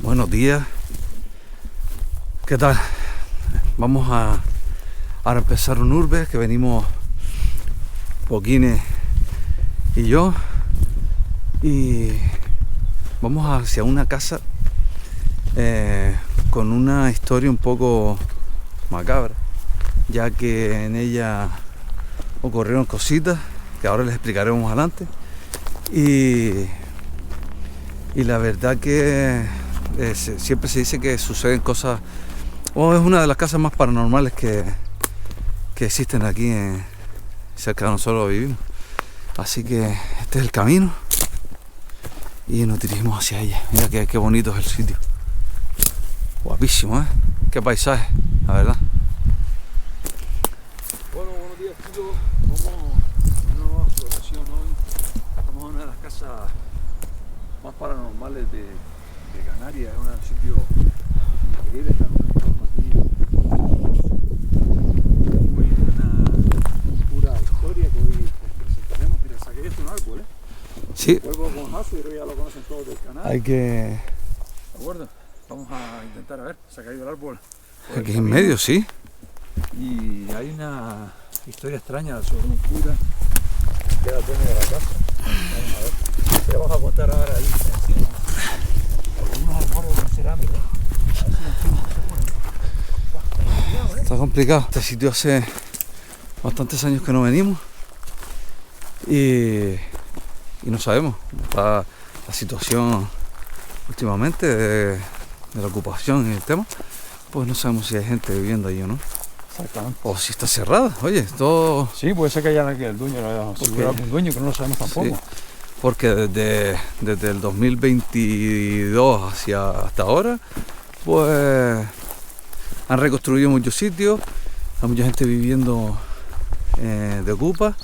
Buenos días. ¿Qué tal? Vamos a ahora empezar un urbe que venimos Boquines y yo, y vamos hacia una casa con una historia un poco macabra, ya que en ella ocurrieron cositas que ahora les explicaremos adelante, y la verdad que siempre se dice que suceden cosas, o es una de las casas más paranormales que existen aquí cerca de nosotros vivimos. Así que este es el camino y nos dirigimos hacia ella. Mira qué bonito es el sitio. Guapísimo, qué paisaje, la verdad. Bueno, buenos días, chicos. Vamos a una nueva exploración hoy. Vamos a una de las casas más paranormales de Canarias. Es un sitio increíble. Está en un entorno aquí muy una pura historia que hoy les presentaremos. Mira, saqué esto un árbol, Sí. Vuelvo con Jaso y creo que ya lo conocen todos del canal. Hay que... ¿De acuerdo? Vamos a intentar a ver, se ha caído el árbol. Aquí en medio, sí. Y hay una historia extraña sobre un cura que era dueño de la casa. Vamos a ver. Te vamos a contar ahora ahí encima. Algunos árboles no serán, ¿verdad? A ver si los chicos se ponen. Está complicado. Este sitio hace bastantes años que no venimos y no sabemos. Está la situación últimamente de la ocupación y el tema, pues no sabemos si hay gente viviendo allí o no. Exactamente. O si está cerrada. Oye, todo... Sí, puede ser que haya el dueño, algún dueño que no lo sabemos tampoco. Sí, porque desde el 2022 hasta ahora, pues han reconstruido muchos sitios, hay mucha gente viviendo de ocupa,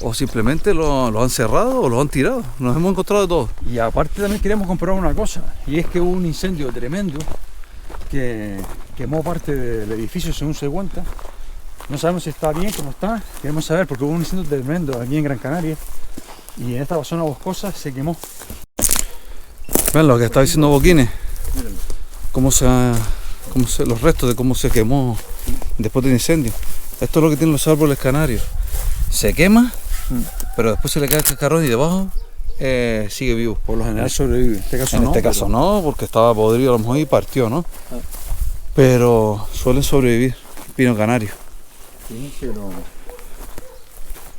o simplemente lo han cerrado o lo han tirado. Nos hemos encontrado de todo. Y aparte también queremos comprobar una cosa, y es que hubo un incendio tremendo que quemó parte del edificio, según se cuenta. No sabemos si está bien, cómo está, queremos saber, porque hubo un incendio tremendo aquí en Gran Canaria y en esta zona boscosa se quemó. Vean lo que está diciendo Boquines, Mírenlo. los restos de cómo se quemó después del incendio. Esto es lo que tienen los árboles canarios. Se quema, pero después se le cae el cascarón y debajo sigue vivo. Por lo general sobrevive. En este caso no. En este caso no, porque estaba podrido a lo mejor y partió, ¿no? Pero suelen sobrevivir, pino canario. Fíjense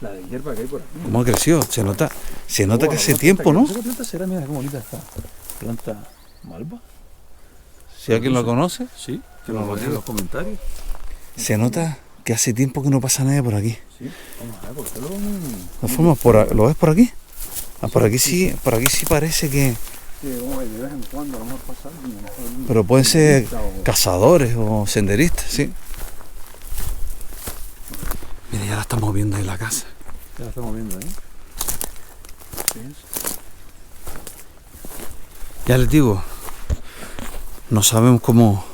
la de hierba que hay por aquí. ¿Cómo ha crecido? Se nota que hace tiempo, ¿no? ¿Qué planta será? Mira qué bonita esta planta malva. Si alguien lo conoce, Sí, que nos lo diga en los comentarios. se nota que hace tiempo que no pasa nadie por aquí. Sí, vamos a ver, porque luego De forma, ¿lo ves por aquí? Ah, por aquí sí parece que... vamos a ver, de vez en cuando a lo mejor pasa alguien, a lo mejor algún Pero pueden ser turista o- cazadores o senderistas, sí. Mira, ya la estamos viendo en la casa. Ya la estamos viendo ahí. Fíjense. Ya les digo, no sabemos cómo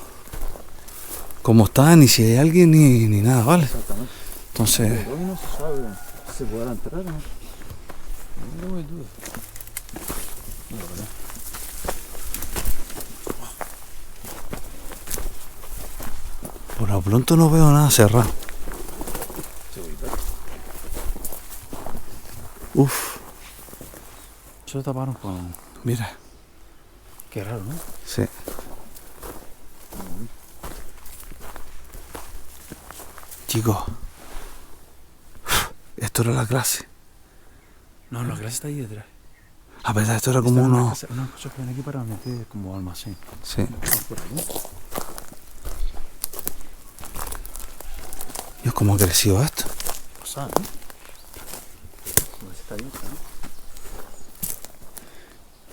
está, ni si hay alguien, ni nada, ¿vale? Exactamente. Entonces, Pero hoy no se sabe si se podrá entrar o no. No tengo mis dudas. Mira, ¿verdad? por lo pronto no veo nada cerrado. Seguridad. Uf, Se lo taparon con... mira, Qué raro, ¿no? sí. Chicos, esto era la clase. No, la clase está ahí detrás. A pesar, esto era como Una uno... casa que ven aquí para meter como almacén. Sí. Vamos por aquí. Dios, ¿cómo ha crecido esto? Pasada, ¿no? A ver si está abierta, ¿no?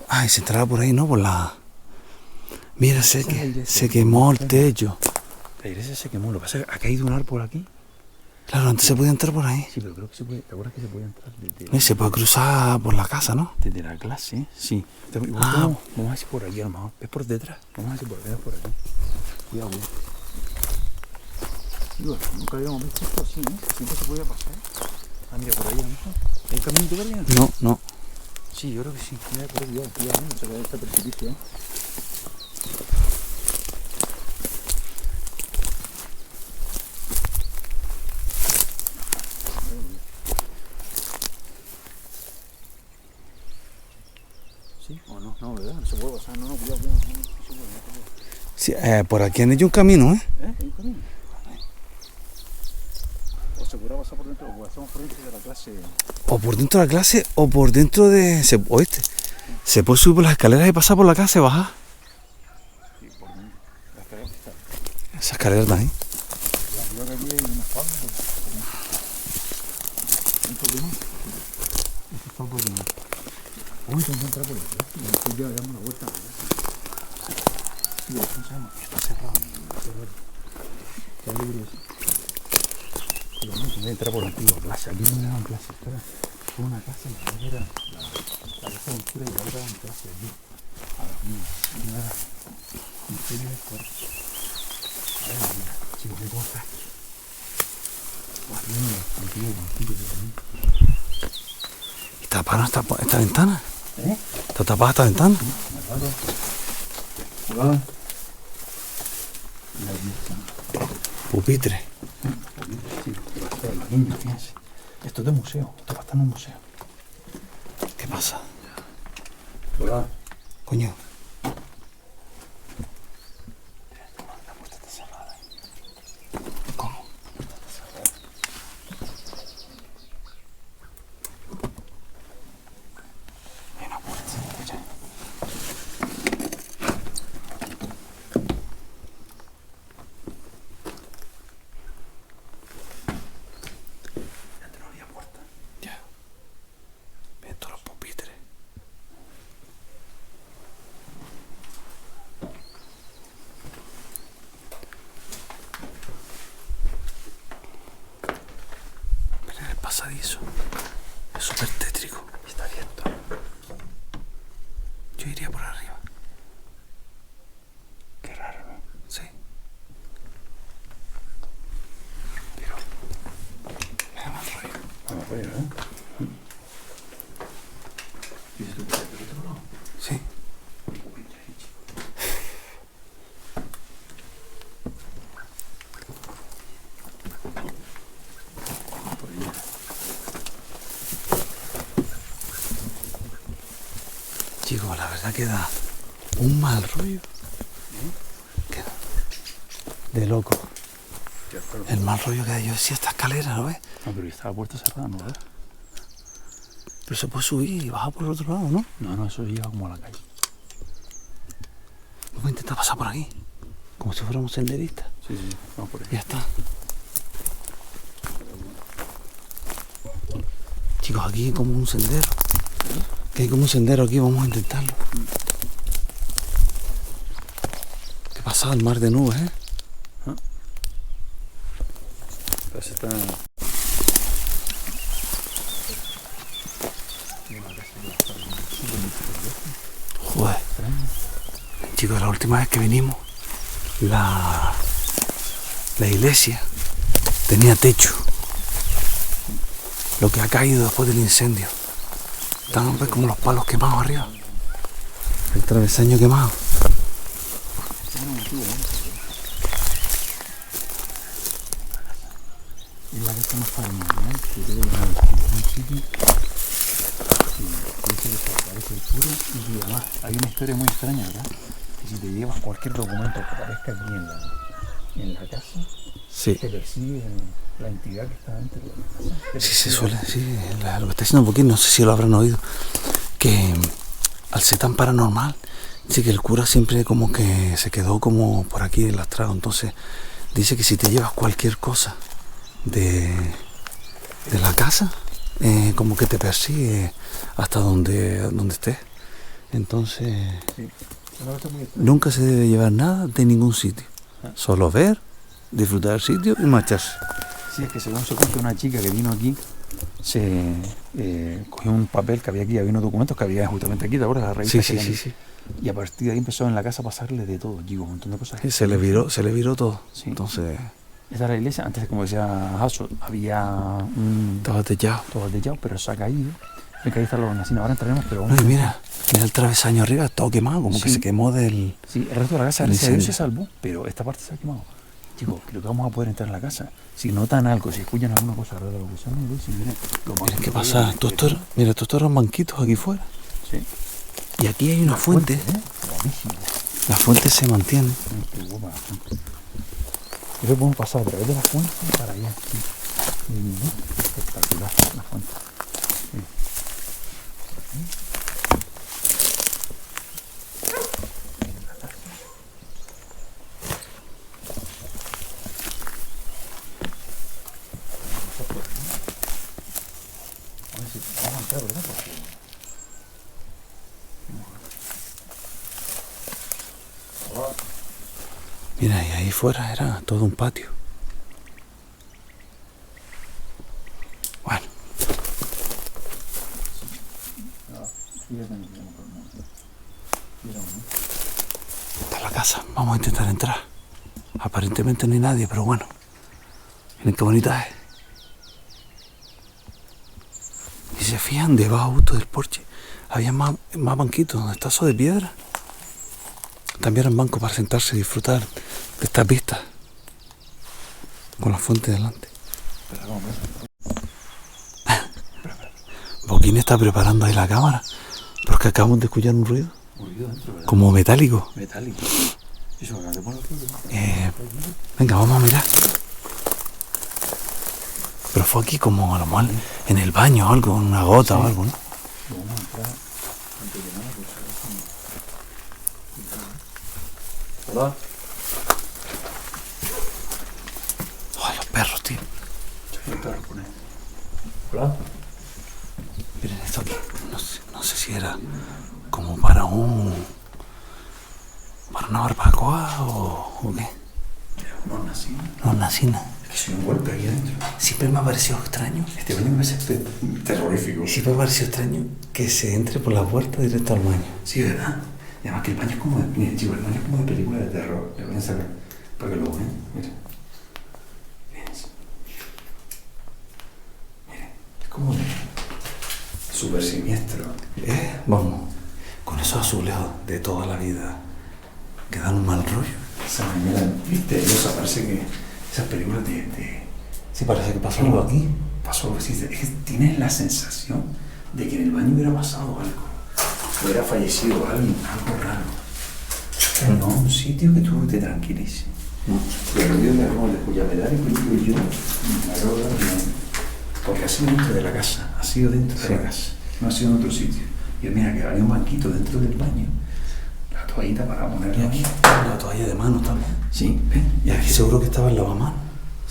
Ay, se entraba por ahí, ¿no? Por la... Mira, se quemó el techo. La iglesia se quemó, lo que pasa es que ha caído un árbol aquí. Claro, antes se podía entrar por ahí. Sí, pero creo que se puede, ¿te acuerdas que se puede entrar Y se puede cruzar por la casa, ¿no? desde la clase? Sí. Vamos a ver si por aquí a lo mejor. Es por detrás. Vamos a ver si por aquí es por aquí. Cuidado, cuidado. Digo, nunca habíamos visto esto así, ¿no? Siempre se podía pasar. Ah, mira, por ahí a lo mejor. ¿Hay un camino por ahí? No, no. Sí, yo creo que sí. Mira, por ahí, cuidado, no se ve este precipicio, ¿eh? ¿Sí? ¿O no? No, ¿verdad? No se puede pasar. No, cuidado, cuidado. No se puede, no se puede. Sí, por aquí han hecho un camino, ¿eh? ¿Hay un camino? O se podrá pasar por dentro, o pasamos por dentro de la clase. O por dentro de la clase o por dentro de... ¿Oíste? Se puede subir por las escaleras y pasar por la clase y bajar. Sí, por dentro. La escalera que está. Esa escalera está ahí. Yo que aquí hay unos palos. Un poco más. Esto está un poco más. Vamos a intentar entrar por aquí. Y después ya damos una vuelta a la casa. Sí, ¿cómo se llama? Está cerrado. Está libre eso. Pero vamos a intentar entrar por aquí, por clase. Aquí no me daban clase. Esta era una casa y la otra era la casa de altura y la otra daban clase allí. A las niñas. Y nada. En serio es fuerte. A ver, mira. Chicos, ¿qué cosa está aquí? ¿Y tapada esta ventana? ¿Eh? ¿Está tapada esta ventana? Hola. Pupitre. Sí, los niños, fíjense. Esto es de museo, esto va a estar en un museo. ¿Qué pasa? Hola. Coño. La puerta está cerrada. ¿Cómo? Hay una puerta, ¿se escucha? Antes no había puerta. Ya. Ven todos los pupitres. Miren el pasadizo. Es súper tétrico. Está abierto. Yo iría por arriba. Qué raro, ¿no? Sí. Pero Me da mal rollo. vamos a ver, ¿eh? ¿Dices tú que está del otro lado? Sí. Chicos, la verdad que da un mal rollo. Que da de loco. El mal rollo que da. Yo decía esta escalera, ¿no ves? No, pero está la puerta cerrada, ¿no ves? Pero se puede subir y bajar por el otro lado, ¿no? No, eso lleva como a la calle. Vamos a intentar pasar por aquí. Como si fuéramos senderistas. Sí, vamos por ahí. Ya está. Chicos, aquí hay como un sendero. Que hay como un sendero aquí, vamos a intentarlo. ¿Qué pasa? El mar de nubes, ¿eh? Pero se está... Joder. Chicos, la última vez que vinimos, la iglesia tenía techo. Lo que ha caído después del incendio. Están pues, como los palos quemados arriba. El travesaño quemado. Es la casa más paranormal que creo que en un sitio que dice que se aparece el puro y además hay una historia muy extraña, ¿verdad? Que si te llevas cualquier documento que aparezca aquí en la casa, Sí. te persigue la entidad que está dentro de la casa. Sí, se suele, sí, lo que está diciendo porque no sé si lo habrán oído, que al ser tan paranormal, dice que el cura siempre como que se quedó como por aquí enlastrado, entonces dice que si te llevas cualquier cosa de la casa, como que te persigue hasta donde estés, entonces Sí. Una cosa muy extraña. nunca se debe llevar nada de ningún sitio, solo ver, disfrutar del sitio y marcharse. Sí, es que según se cuenta una chica que vino aquí, se cogió un papel que había aquí, había unos documentos que había justamente aquí, ¿te acuerdas? La revista Sí, que sí, había sí, aquí. sí. Y a partir de ahí empezó en la casa a pasarle de todo, digo, un montón de cosas. Se le viró todo, Sí. entonces Esta era la iglesia, antes como decía Jaso, había un estaba techado. todo techado, pero se ha caído. Ven que ahí están los hornacinas, ahora entraremos, pero No, vamos. y mira el travesaño arriba, todo quemado, como que Sí. se quemó del... Sí, el resto de la casa, El gracias a Dios, incendio. se salvó, pero esta parte se ha quemado. Chicos, creo que vamos a poder entrar en la casa. Si notan algo, si escuchan alguna cosa rara de lo que sea, si miren, Miren qué pasa, mira, todos estos eran banquitos aquí fuera. Sí. Y aquí hay una fuente. Buenísimo. La fuente se mantiene. Qué guapa la fuente. Y luego podemos pasar a través de la fuente para allá. Espectacular la fuente. Sí. Vamos a entrar, ¿verdad? Mira, y ahí fuera era todo un patio. Bueno. Esta es la casa. Vamos a intentar entrar. Aparentemente no hay nadie, pero bueno. Miren qué bonita es. Y se fijan, debajo justo del porche había más banquitos donde está eso de piedra. También eran bancos para sentarse y disfrutar de estas vistas con la fuente delante. Boquín está preparando ahí la cámara porque acabamos de escuchar un ruido como metálico. Metálico. Venga, vamos a mirar. Pero fue aquí como a lo mejor en el baño o algo, una gota o algo, ¿no? Vamos a entrar antes de nada, pues hola. Ay, los perros, tío. Hola. Miren esto aquí. No sé si era como para una barbacoa o qué. No nací. No, una cena. Es que soy un golpe aquí adentro. Siempre me ha parecido extraño. Este baño me parece terrorífico. Siempre me ha parecido extraño que se entre por la puerta directo al baño. Sí, ¿verdad? Y además que el baño es como de, mira, chico, el baño es como de película de terror. Le voy a sacar para que lo vean. Mira. Fíjense. Miren, es como de súper siniestro. Vamos, con esos azulejos de toda la vida que dan un mal rollo. Esa manera misteriosa, parece que esas películas de Sí, parece que pasó algo aquí. pasó algo así. Es que tienes la sensación de que en el baño hubiera pasado algo. Hubiera fallecido alguien, algo raro. Pero no, un sitio que tú te tranquilices. Y el ruido de cuya metálico y yo me hago porque ha sido dentro de la casa, ha sido dentro de la casa, no ha sido en otro sitio. Y mira que había un banquito dentro del baño, la toallita para ponerla aquí. La toalla de mano también. Sí, ven. Y aquí seguro que estaba el lavamanos.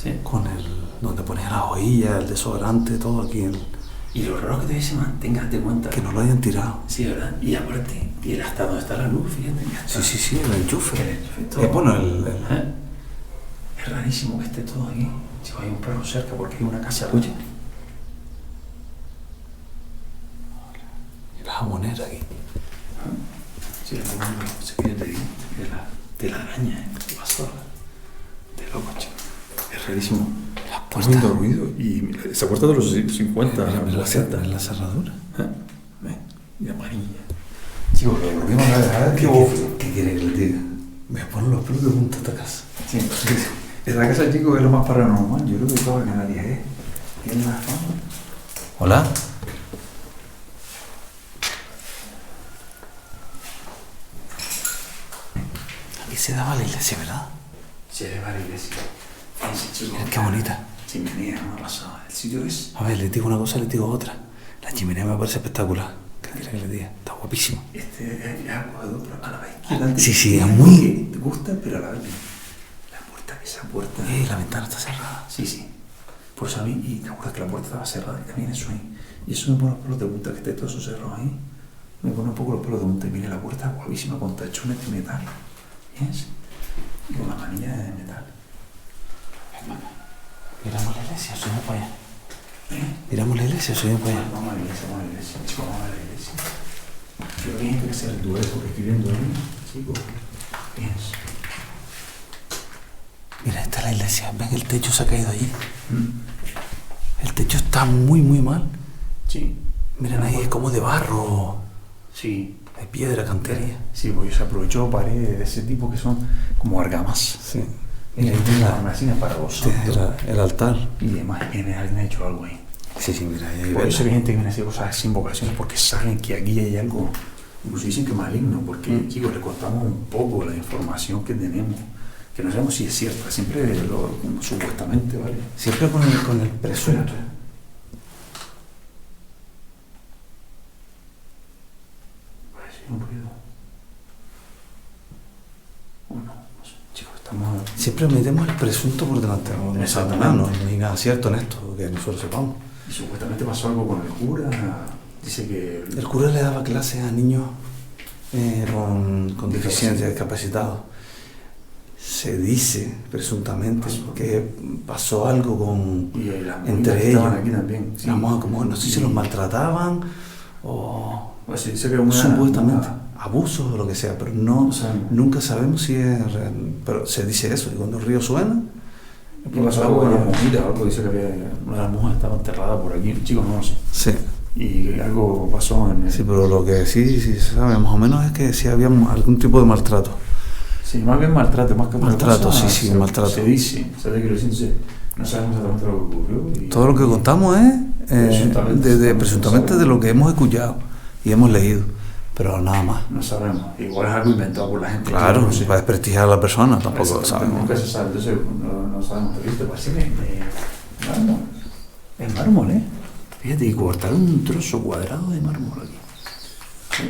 Sí. Con el donde ponía las hojillas, el desodorante, todo aquí. Y lo raro que te dice, man, date cuenta. Que no lo hayan tirado. Sí, ¿verdad? Y aparte, y hasta donde está la luz, fíjate. Sí, el enchufe. El enchufe, todo. Bueno, Es rarísimo que esté todo aquí. Chico, hay un perro cerca porque hay una casa. Oye. La jamonera aquí. Sí, el mundo se quiere de la araña, ¿qué pasó? De loco, chico. Es rarísimo. La puerta. Está ruido y esa puerta de los 50, la 60. la cerradura. Ven, y amarilla. Chico, lo volvimos a ver. ¿Qué quiere que le diga? Me ponen los pelos de punta a esta casa. Sí, esta casa, chicos, es lo más paranormal. Yo creo que toda Canarias es una fama. Hola. Aquí se daba la iglesia, ¿verdad? Se ve la iglesia. Fíjense, chicos. Miren qué bonita. Chimenea, una pasada. El sitio es. A ver, les digo una cosa, les digo otra. La chimenea me parece espectacular. ¿Qué quiere que le diga? Está guapísimo. Este es acuador, pero a la vez. Sí, es muy. Te gusta, pero a la vez. La puerta, esa puerta. La ventana está cerrada. Sí. Por eso a mí, y te acuerdas que la puerta estaba cerrada, y también eso ahí. Y eso me pone los pelos de punta, que esté todo eso cerrado ahí. Me pone un poco los pelos de punta. Y mire, la puerta guapísima con tachones de metal. ¿Ves? Y con la manilla de metal. Miramos la iglesia, subimos para allá. Miramos la iglesia, subimos para allá. Vamos a la iglesia, chicos, vamos a la iglesia. Creo que hay gente que hace rituales porque estoy viendo ahí, chicos. Pienso. Mira, esta es la iglesia. Ven, el techo se ha caído allí. El techo está muy, muy mal. Sí. Miren ahí, es como de barro. Sí. De piedra, cantería. Sí, porque se aprovechó paredes de ese tipo que son como argamas. Sí. Mira, ahí tiene las hornacinas para vosotros. El altar. Y demás, viene alguien ha hecho algo ahí. Sí, mira, ahí hay Por eso hay velas. gente que viene a hacer cosas sin vocaciones porque saben que aquí hay algo Incluso dicen que maligno, porque, chicos, le contamos un poco la información que tenemos, que no sabemos si es cierta, siempre supuestamente, ¿vale? Siempre con el presunto. Parece un ruido. O no sé, chicos, estamos... Siempre metemos el presunto por delante, no sabemos nada, no hay nada cierto en esto que nosotros sepamos. Y supuestamente pasó algo con el cura, dice que... El cura le daba clases a niños con deficiencia, discapacitados. Se dice, presuntamente, que pasó algo entre ellos. Aquí también, sí. Como, no sé si los maltrataban o pues se dice que supuestamente abusos o lo que sea, pero nunca sabemos si es real. Pero se dice eso, y cuando el río suena... Y pasó algo con las monjitas, algo dice que una de las monjas estaba enterrada por aquí, chicos, no lo sé. Sí. Y algo pasó en el... Sí, pero lo que sí se sabe más o menos es que sí había algún tipo de maltrato. Sí, más bien maltrato, más que otra maltrato, cosa, sí, maltrato. Se dice, ¿sabes qué decir? No sabemos exactamente lo que ocurrió. Y... Todo lo que contamos es presuntamente de lo que hemos escuchado y hemos leído, pero nada más. No sabemos, igual es algo inventado por la gente. Claro, no sé. Para desprestigiar a la persona tampoco lo sabemos. Nunca se sabe, entonces no sabemos. ¿Viste? Parece que es mármol, ¿eh? Fíjate, y cortaron un trozo cuadrado de mármol aquí.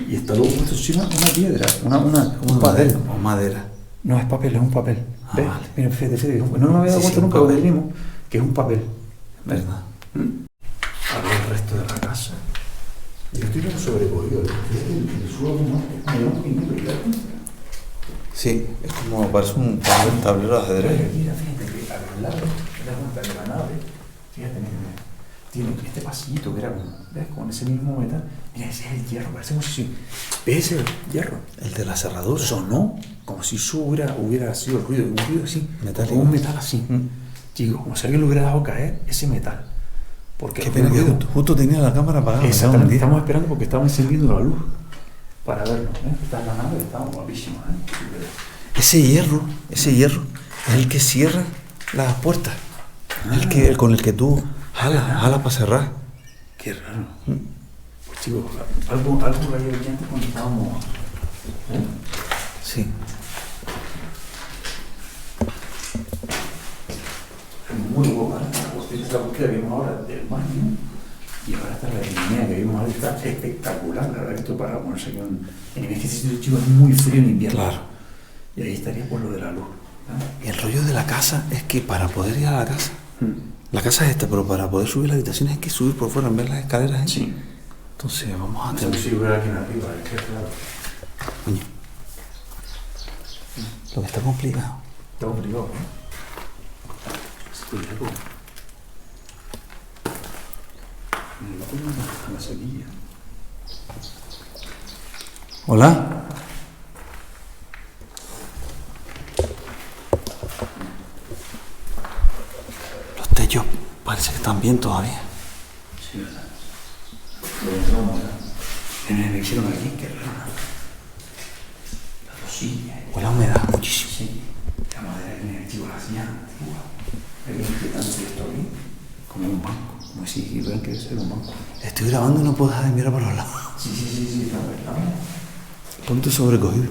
Y está luego puesto encima una piedra, un papel. O madera. No, es papel, es un papel. ¿Ves? Vale. Mira, fíjate, no me había dado cuenta nunca cuando vinimos que es un papel. ¿Verdad? Había el resto de la casa. Yo estoy como sobrecogido. El suelo no es pintura, ¿verdad? Sí, es como parece un tablero de ajedrez. Mira, fíjate que a los lados, te das cuenta que la nave, fíjate, mira, tiene este pasillito que era como, ¿ves? Con ese mismo metal. Mira, ese es el hierro, parece como si... ¿Ves ese hierro? El de la cerradura. Sonó como si eso hubiera sido el ruido, un ruido así, metálico. como un metal así. Chicos, como si alguien le hubiera dejado caer ese metal. Porque qué pena que justo tenía la cámara apagada. Exactamente, estamos esperando porque estamos encendiendo la luz para verlo. Está en la nave, estamos guapísimos. Ese hierro es el que cierra las puertas. Con el que tú jalas para cerrar. Qué raro. Pues chicos, algo rayó aquí antes cuando estábamos. Sí. Es muy guapa. Esta búsqueda que vimos ahora del baño y ahora está la chimenea que vimos ahora, está espectacular. La verdad que esto para ponerse aquí en que este sitio, chicos, es muy frío en invierno. Claro. Y ahí estaría por lo de la luz. Y el rollo de la casa es que para poder ir a la casa, la casa es esta, pero para poder subir la habitación hay que subir por fuera, en ver las escaleras. Sí. Entonces vamos a tener que subir aquí arriba, es que claro. Coño. Lo que está complicado. Está complicado, ¿no? Cuidado. La semilla. Hola. Los techos parece que están bien todavía. Sí, ¿verdad? Me hicieron aquí, qué raro. La rosilla. Huele a humedad muchísimo. Sí. La madera que tiene activo la señal. Hay que inquietante esto aquí. Como un banco. Como si ven que debe ser un banco. Estoy grabando y no puedo dejar de mirar por los lados. Sí, está verdad. Ponte sobrecogido.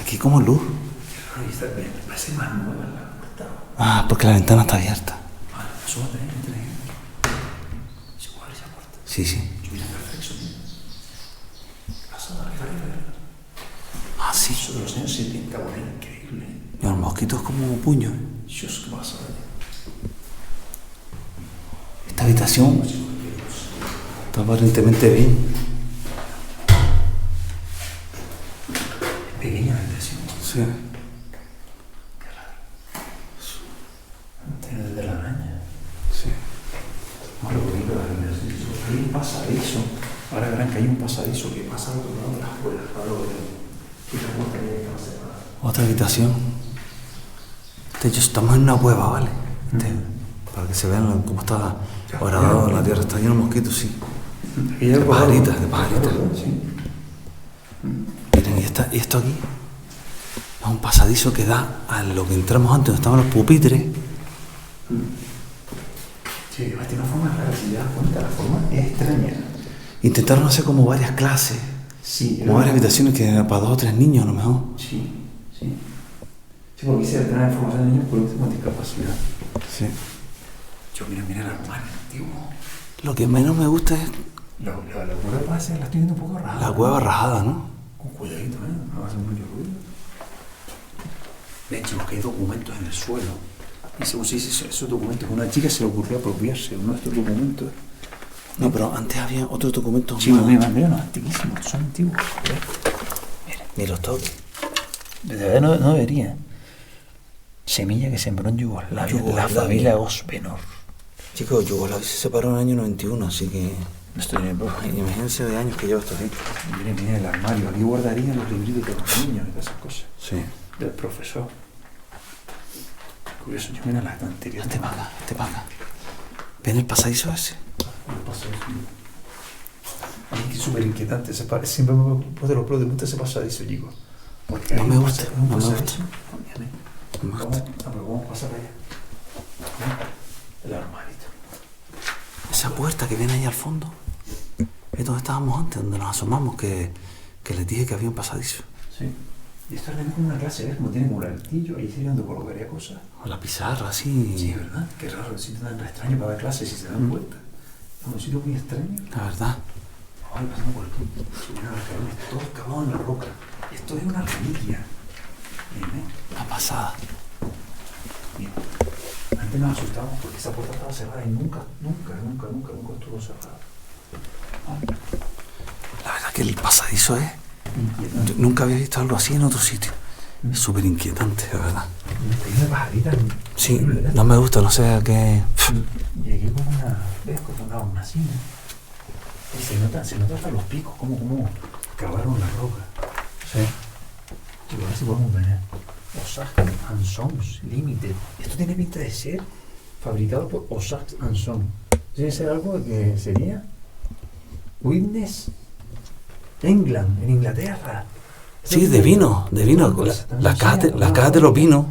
Aquí como luz. Parece más nueva la puerta. Ah, porque la ventana está abierta. Vale, súbate, entra ahí. ¿Se puede abrir esa puerta? Sí. Yo mira perfecto, tío. Casa de arriba. Ah, sí. Eso de los años 70, bueno, era increíble. Y los mosquitos como puños. Dios, ¿qué pasa? Esta habitación está aparentemente bien. Pequeña la habitación. Sí. Qué raro. Tiene desde la araña. Sí. Más lo bonito de la habitación. Hay un pasadizo. Ahora verán que hay un pasadizo que pasa al otro lado de las puertas. Otra habitación. De hecho, estamos en una cueva, ¿vale? Para que se vean cómo está horadado la tierra. Está lleno de mosquitos, sí. De pajaritas. Sí. Miren, y esto aquí es un pasadizo que da a lo que entramos antes, donde estaban los pupitres. Sí, tiene una forma rara, si te das cuenta, la forma es extraña. Intentaron hacer como varias clases Sí. Como varias habitaciones que eran para 2 o 3 niños a lo mejor. Sí, sí. Sí, porque quise tener información de niños por último discapacidad. Sí. Yo, mira el armario antiguo. Lo que menos me gusta es La cueva base la estoy viendo un poco rara. la cueva rajada, ¿no? Con cuidadito, no va a hacer mucho ruido. Ven, chicos, que hay documentos en el suelo. Y según se dice, esos documentos, a una chica se le ocurrió apropiarse de uno de estos documentos. No, pero antes había otros documentos Sí, más. mira, no, antiguísimos, son antiguos. Mira, Ni los toques. de verdad no debería. Semilla que sembró en Yugoslavia, la familia Osbenor. Chicos, Yugoslavia se separó en el año 91, así que... No estoy bien, bro. Imagínense de años que lleva esto aquí. Mira el armario. Aquí guardarían los libritos de los niños y todas esas cosas. Sí. Del profesor. Curioso, yo mira la estantería. Este para acá. ¿Ven el pasadizo ese? Es súper inquietante. Siempre me puse los pelos de punta ese pasadizo, chicos. Porque No me gusta, un no me pasadizo. gusta. No me gusta. Vamos a pasar allá. El armarito. Esa puerta que viene ahí al fondo es donde estábamos antes, donde nos asomamos, que les dije que había un pasadizo. Sí. Y esto es como una clase, ¿ves? Como tiene como el altillo, ahí sí donde colocaría cosas. O la pizarra, así. Sí, ¿verdad? Qué raro, un sitio tan extraño para dar clases si se dan cuenta. Es un sitio muy extraño. La verdad. Ay, pasando por aquí. Subieron las carones, todo excavado en la roca. Esto es una reliquia. Miren, La pasada. miren. Antes nos asustamos porque esa puerta estaba cerrada y nunca estuvo cerrada. La verdad que el pasadizo es... Inquietante. Yo nunca había visto algo así en otro sitio. Es súper inquietante, la verdad. Tiene pajarita. Sí, no me gusta, no sé a qué... Y aquí como una... ¿Ves? Como una hornacina. Y se nota hasta los picos, como cavaron la roca. Sí. Y a ver si podemos ver. Osage and Sons Limited. Esto tiene pinta de ser fabricado por Osage and Sons. ¿Tiene que ser algo que sería? Witness England, en Inglaterra. Sí, de vino. Las cajas de los vinos,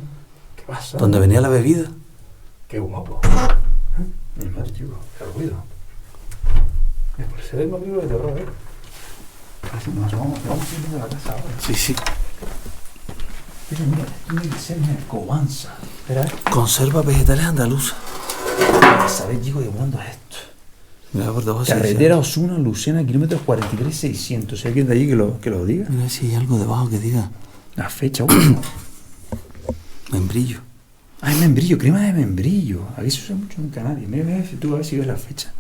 ¿Qué pasa? donde venía la bebida. Qué guapo. Mi madre, chico, qué ruido. Me parece el libro de terror, ¿eh? Así nos vamos yendo de la casa ahora. Sí. Mira, tiene que ser una cobanza. Espera, Conserva vegetales andaluzas. ¿sabes, chico, de cuándo es esto? Mira por debajo. Carretera Osuna, Lucena, kilómetros 43,600. ¿Hay alguien de allí que lo diga? Mira si hay algo debajo que diga La fecha, membrillo. Ah, es membrillo, crema de membrillo. Aquí se usa mucho en Canarias. Mira, tú a ver si ves la fecha.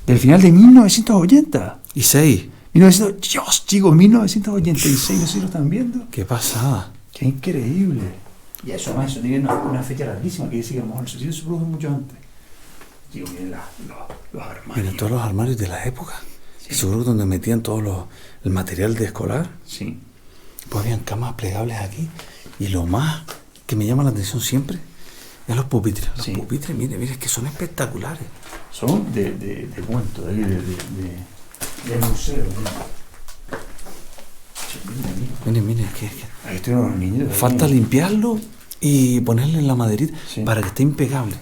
Del final de 1980. Y 6. Dios, chicos, 1986. No sé si lo están viendo. Qué pasada. Qué increíble. Y eso, además, eso tiene una fecha larguísima que dice que a lo mejor el suicidio se produjo mucho antes. Digo, miren los armarios. Miren todos los armarios de la época. Sí. Y seguro que donde metían todo el material de escolar. Sí. Pues habían camas plegables aquí. Y lo más que me llama la atención siempre es los pupitres. Los pupitres, mire, es que son espectaculares. Son de cuento, de museo. Miren, es que Ahí estuvieron los niños. falta limpiarlo y ponerle en la maderita para que esté impecable.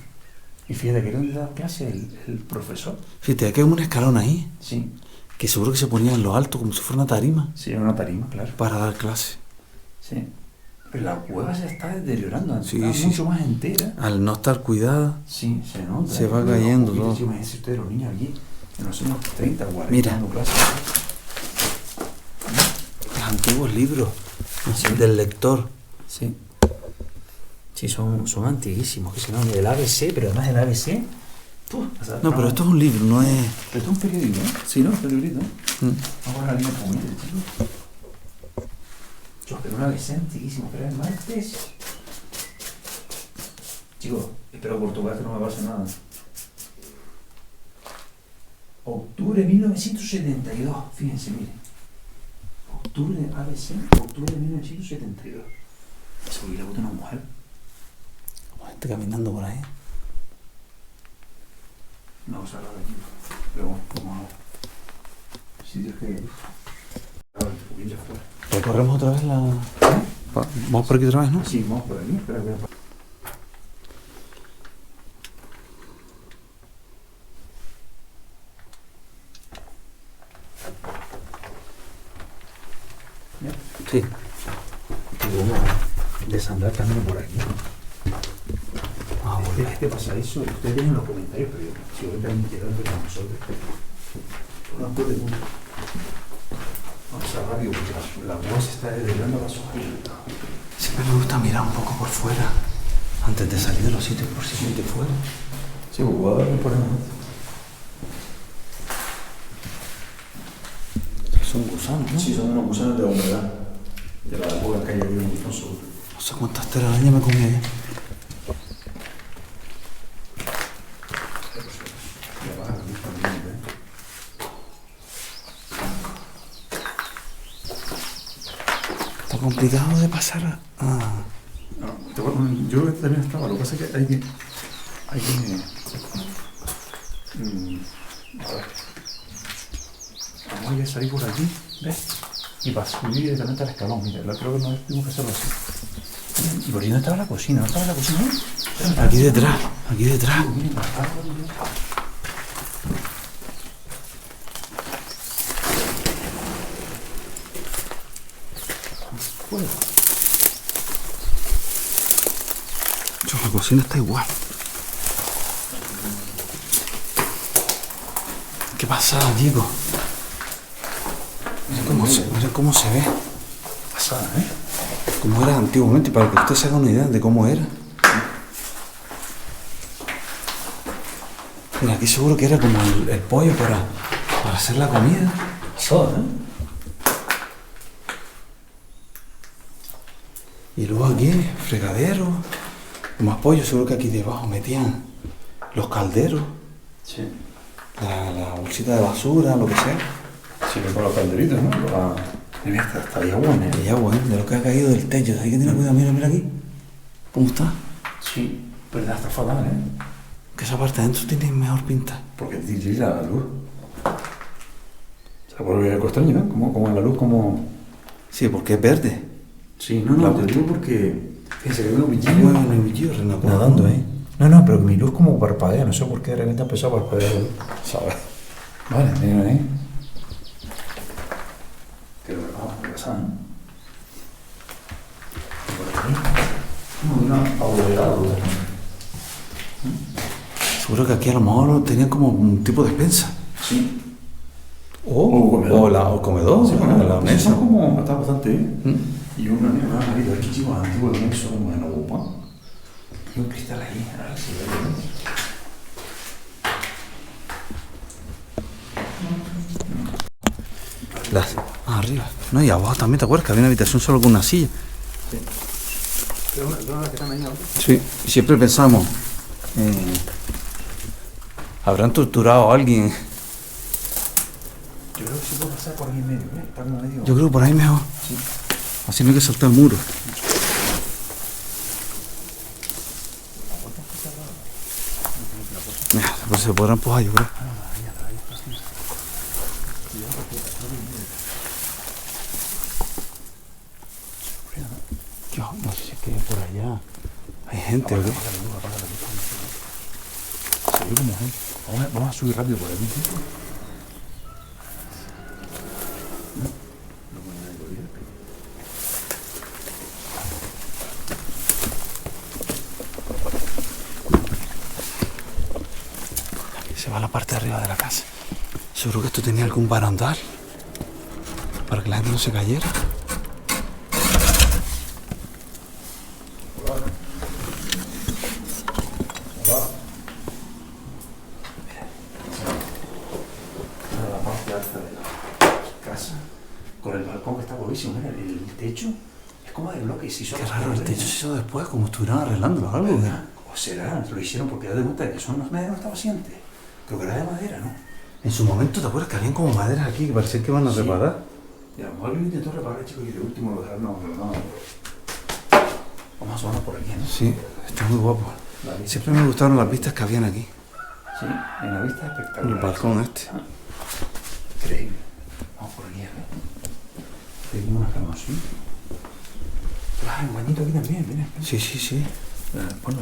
Y fíjate que era donde daba clase el profesor. Fíjate, aquí hay un escalón ahí, Sí. que seguro que se ponía en lo alto como si fuera una tarima Sí, era una tarima, claro. para dar clase. Sí. Pero la cueva se está deteriorando, antes Sí, estaba sí. mucho más entera. Al no estar cuidada, Sí, se nota. Se va cayendo todo. Sí, imagínense ustedes los niños aquí, en los años 30, 40, Mira. dando clases. los antiguos libros Sí. del lector. Sí. Sí, son antiguísimos, que se llaman del ABC, pero además del ABC. No, pero esto es un libro, no es... Pero esto es un periódico, ¿eh? Sí, ¿no? Es un librito, ¿eh? Vamos a la línea común, chicos. Pero un ABC antiguísimo, pero es martes. Chicos, espero por tu que no me pase nada. Octubre de 1972, fíjense, miren. Octubre, ABC, octubre de 1972. Se hubiera puesto una mujer. Como gente caminando por ahí. Una cosa rara aquí. Pero bueno, vamos a ver. Si Dios quiere. Ahora, un poquillo afuera. Recorremos otra vez la... Vamos por aquí otra vez, ¿no? Sí, vamos por aquí. Espera. Sí. Y vamos a desandar camino por aquí. Este pasadizo, ustedes tienen los comentarios, pero si voy a permitir algo con nosotros. No puede uno. Vamos a rápido porque la voz está deteriorando la hojas. Siempre me gusta mirar un poco por fuera antes de salir de los sitios por si hay de fuera. Sí, pues voy a darle por ahí. Son gusanos, ¿no? Sí, son unos gusanos de la humedad. De la época que hay aquí en un seguro. No sé cuántas telarañas me comí ayer. Está complicado de pasar a... No, yo también estaba, lo que pasa es que hay que a ver. Vamos a salir por aquí, ¿ves? Y para subir directamente al escalón, mira, creo que no tenemos que hacerlo así. Y por ahí no estaba la cocina, ¿no estaba la cocina ahí? Aquí detrás, aquí detrás. La cocina está igual. ¿Qué pasa, Diego? Mira cómo se ve. Pasada, ¿eh? Cómo era antiguamente, para que usted se haga una idea de cómo era. Mira, aquí seguro que era como el pollo para hacer la comida. Pasada, ¿eh? Y luego aquí, fregadero. Más pollo, seguro que aquí debajo metían los calderos. Sí. La bolsita de basura, lo que sea. Sí, con los calderitos, ¿no? Mira, está ahí agua, ¿eh? Y agua, de lo que ha caído del techo. Hay que tener cuidado, mira aquí. ¿Cómo está? Sí, pero está fatal, ¿eh? Que esa parte de adentro tiene mejor pinta. Porque tira la luz. O sea, por algo extraño, ¿no? Como en la luz, como... Sí, porque es verde. Sí, no, te digo porque... Fíjense que hay unos bichillos nadando, ¿eh? No, pero que mi luz como parpadea, no sé por qué de repente ha empezado a parpadear la luz. ¿Sabes? Vale, mira ahí. Que lo vamos a pasar, ¿no? Por aquí. Como una abovedada. Seguro que aquí a lo mejor tenían como un tipo de despensa. Sí. O comedor, sí, la mesa. Son como, está bastante bien. Y una marido aquí, chicos, antiguos también son como en Europa. Y un cristal ahí, ahora sí, Arriba. No, y abajo también, ¿te acuerdas? Que había una habitación solo con una silla. Sí. Pero una que están ahí ahora. Sí, siempre pensamos, ¿habrán torturado a alguien? Yo creo que se puede pasar por ahí en medio, ¿eh? Está como medio... Yo creo que por ahí mejor. Sí. Así no hay que saltar el muro. Mira, pues se podrán empujar, yo creo. Yo no sé qué por allá. Hay gente, ¿o qué? Se ve como gente. Vamos a subir rápido por aquí. Se va a la parte de arriba de la casa. Seguro que esto tenía algún barandal para que la gente no se cayera. La parte alta de la casa, con el balcón que está buenísimo. Mira, el techo es como de bloques. Qué raro, el techo se hizo después, como estuvieran arreglándolo o algo. O será, lo hicieron porque ya de cuenta que son los maderos, no estaba así antes. Creo que era de madera, ¿no? En su momento, ¿te acuerdas que habían como maderas aquí que parecía que iban a reparar? Y a lo mejor lo intentó reparar, chico, y de último lo dejaron abandonado. Vamos a asomarnos por aquí, ¿no? Sí, está muy guapo. Siempre me gustaron las vistas que habían aquí. Sí, en la vista espectacular. El balcón este. Increíble. Vamos por aquí, a ver. Tengo unas camas, ¿sí? Ah, un bañito aquí también, mira. Sí, sí, sí. Ponlo.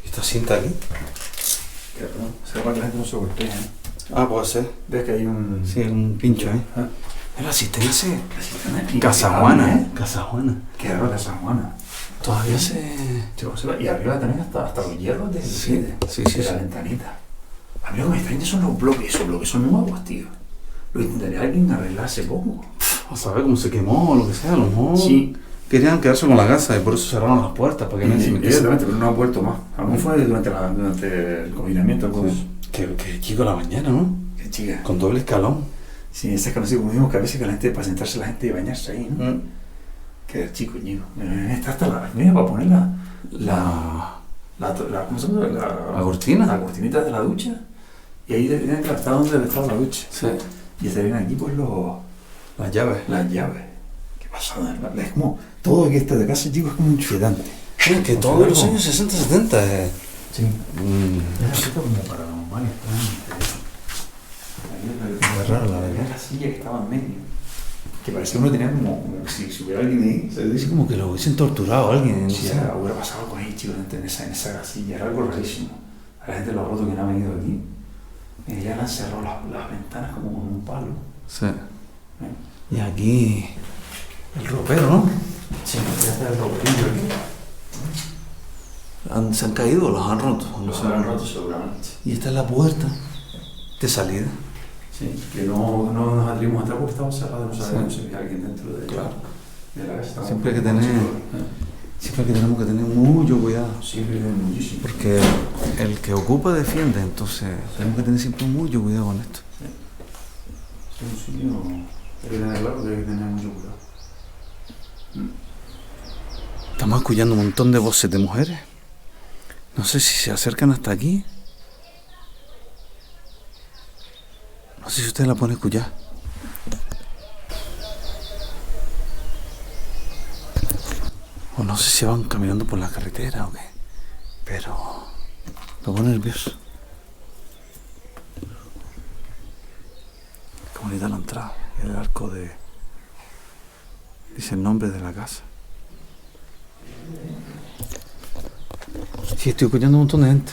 ¿Y esta cinta aquí? Se va que la gente no se golpea, ¿eh? Ah, puede ser. Ves que hay un... Sí, un pincho ahí. ¿Ah? El asistente. La cisterna Casa Juana, Casa Juana. Qué raro Casa Juana. Todavía se... Y arriba también hasta los hierros de, Sí, de la ventanita. A mí lo que me extraña son los bloques. Esos bloques son nuevos, tío. Lo intentaría alguien arreglar hace poco. A saber cómo se quemó o lo que sea, a lo mejor. Sí. Querían quedarse con la casa y por eso cerraron las puertas para que nadie se metiera. Exactamente, pero no ha vuelto más. A lo mejor fue durante el confinamiento. Pues. Sí. Qué chico la mañana, ¿no? Qué chica. Con doble escalón. Sí, esas conocidas como mismo que a veces que la gente, para sentarse la gente y bañarse ahí, ¿no? Qué chico, ñigo. Está hasta la... Mira, para poner ¿cómo se llama? La cortina. La cortinita de la ducha. Y ahí deberían que estar donde estaba la ducha. Sí. Y estarían aquí pues Las llaves. las llaves. Qué pasada. Es como... Todo que está de casa, chico, es como inquietante. Sí, que todos los años 60, 70. Sí. Es como paranormal, Es raro, la verdad. La silla que estaba en medio. Que parecía que uno tenía como si hubiera alguien ahí. Es como que lo hubiesen torturado a alguien. Sí, hubiera pasado algo ahí, chicos, en esa casilla. Era algo rarísimo. A la gente lo ha roto que no ha venido aquí. Y ya le han cerrado las ventanas como con un palo. Sí. Y aquí el ropero, ¿no? Sí, ya está el roperillo aquí. ¿Se han caído o los han roto? Los han roto seguramente. Y esta es la puerta de salida. Sí, que no nos atrevimos a entrar porque estaba cerrado, no sabíamos si había alguien dentro de la casa. Siempre hay que tenemos que tener mucho cuidado. Siempre muchísimo. Porque el que ocupa defiende, entonces tenemos que tener siempre mucho cuidado con esto. Sí. Es un sitio, hay que tener claro que hay que tener mucho cuidado. Estamos escuchando un montón de voces de mujeres. No sé si se acercan hasta aquí. No sé si ustedes la pueden escuchar. O no sé si van caminando por la carretera o qué. Pero me pone nervioso. Qué bonita la entrada. El arco de... Dice el nombre de la casa. Sí, estoy escuchando un montón de gente.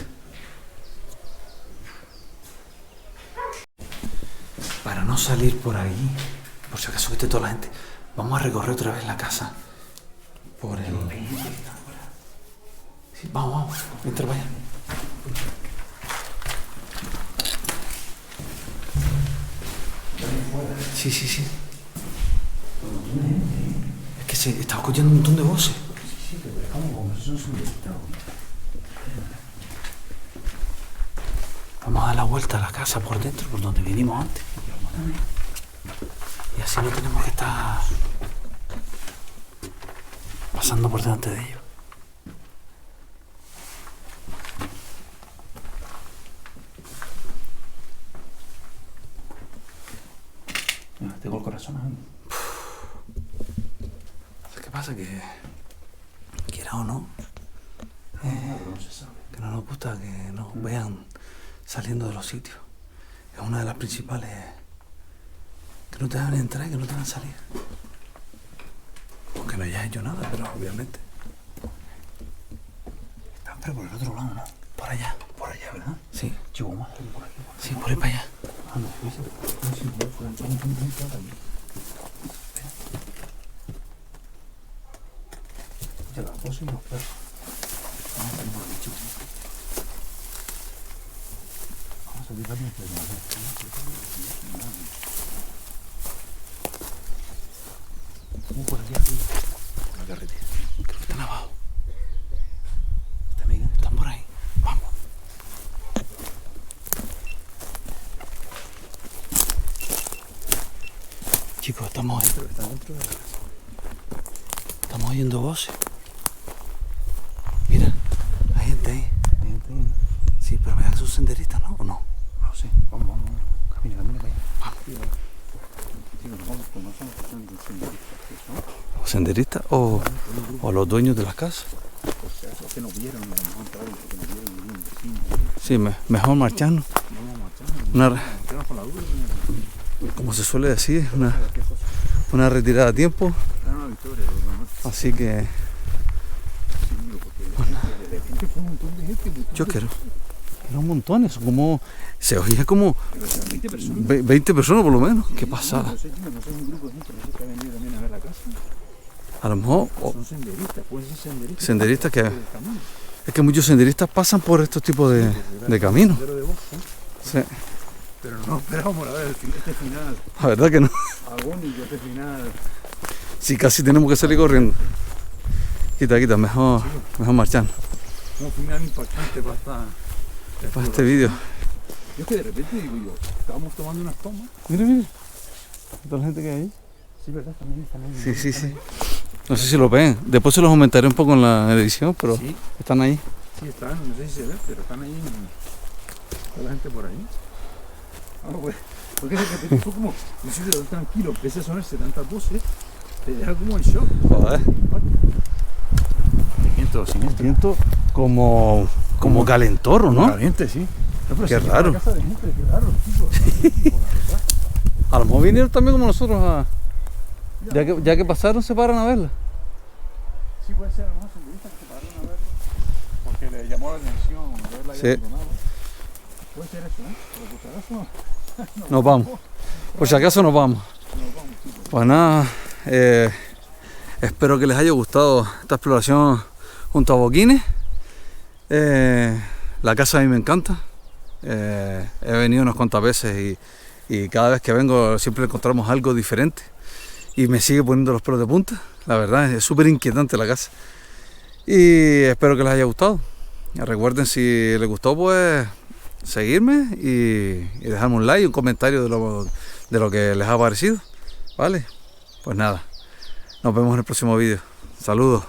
Para no salir por ahí, por si acaso que esté toda la gente, vamos a recorrer otra vez la casa. Por el... Sí, vamos, entra para allá. Sí. Es que se está escuchando un montón de voces. Sí, pero es como conversación subjetiva. Vamos a dar la vuelta a la casa por dentro, por donde vinimos antes. Y así no tenemos que estar pasando por delante de ellos. Tengo el corazón ahí. ¿Qué pasa? Que quiera o no, No se sabe. que no nos gusta que nos vean saliendo de los sitios. Es una de las principales. Que no te dejan entrar y que no te dejan salir. Aunque no hayas hecho nada, pero obviamente. Están pero por el otro lado, ¿no? Por allá, ¿verdad? sí. Chico, más por aquí. Sí, por ahí para allá. Ah, no, ya las cosas y los perros. Vamos a salir por el bicho. Vamos a salir rápido, pero no. Vamos por aquí arriba. Por la carretera. Creo que están abajo. También Están por ahí. Vamos. Chicos, estamos están dentro de la casa. Estamos oyendo voces. Mira, hay gente ahí. Hay gente ahí, ¿no? Sí, pero me da que son senderistas, ¿no? ¿O no? No sé. Vamos. Camina para allá. Vamos. Digo, no somos personas senderistas, ¿no? ¿O senderistas o los dueños de las casas? O sea, esos que nos vieron, a lo mejor entraron porque nos vieron y un vecino. Sí, mejor marcharnos. Vamos a marchar. Quedamos con la duda. Como se suele decir, una retirada a tiempo. Era una victoria, ¿no? Así que Sí, porque de repente fue un montón de gente. yo quiero. Eran montones, son como, se oía como 20 personas. 20 personas por lo menos. Qué pasada. No sé, un grupo de gente, no sé, que ha venido también a ver la casa. A lo mejor Son senderistas, pueden ser senderistas. senderistas que... del camino. Es que muchos senderistas pasan por estos tipos de caminos. Sendero de bosque, Sí, pero no esperábamos a ver este final la verdad que no. agónico, este final. Sí, casi tenemos que salir corriendo. Quita, mejor marchar Un final impactante para este vídeo. Yo es que de repente digo yo, estábamos tomando unas tomas. Mira. Toda la gente que hay ahí. Sí, ¿verdad? También están ahí. Sí. No sé si lo ven. Después se los aumentaré un poco en la edición, pero Sí, están ahí. sí están, no sé si se ve, pero están ahí. Toda la gente por ahí. Ah, pues, porque de repente fue como un sitio tan tranquilo, empecé a sonarse tantas voces, te deja como en shock. Joder. Siento como calentorro, ¿no? caliente, sí. No, pero Qué sí, raro. una casa de gente, qué raro, tipo, A lo mejor vinieron también como nosotros a... Ya que pasaron, se paran a verla. Sí, puede ser a lo mejor senderistas que se pararon a verlo porque le llamó la atención verla Sí. ya abandonada. Puede ser eso, ¿eh? Pero por si acaso Nos vamos. Por si acaso nos vamos. nos vamos, chicos. Pues nada, espero que les haya gustado esta exploración junto a Boquines. La casa a mí me encanta. He venido unas cuantas veces y cada vez que vengo siempre encontramos algo diferente y me sigue poniendo los pelos de punta. La verdad es súper inquietante la casa y espero que les haya gustado. Recuerden, si les gustó, pues seguirme y dejarme un like y un comentario de lo que les ha parecido. Vale, pues nada, nos vemos en el próximo vídeo. Saludos.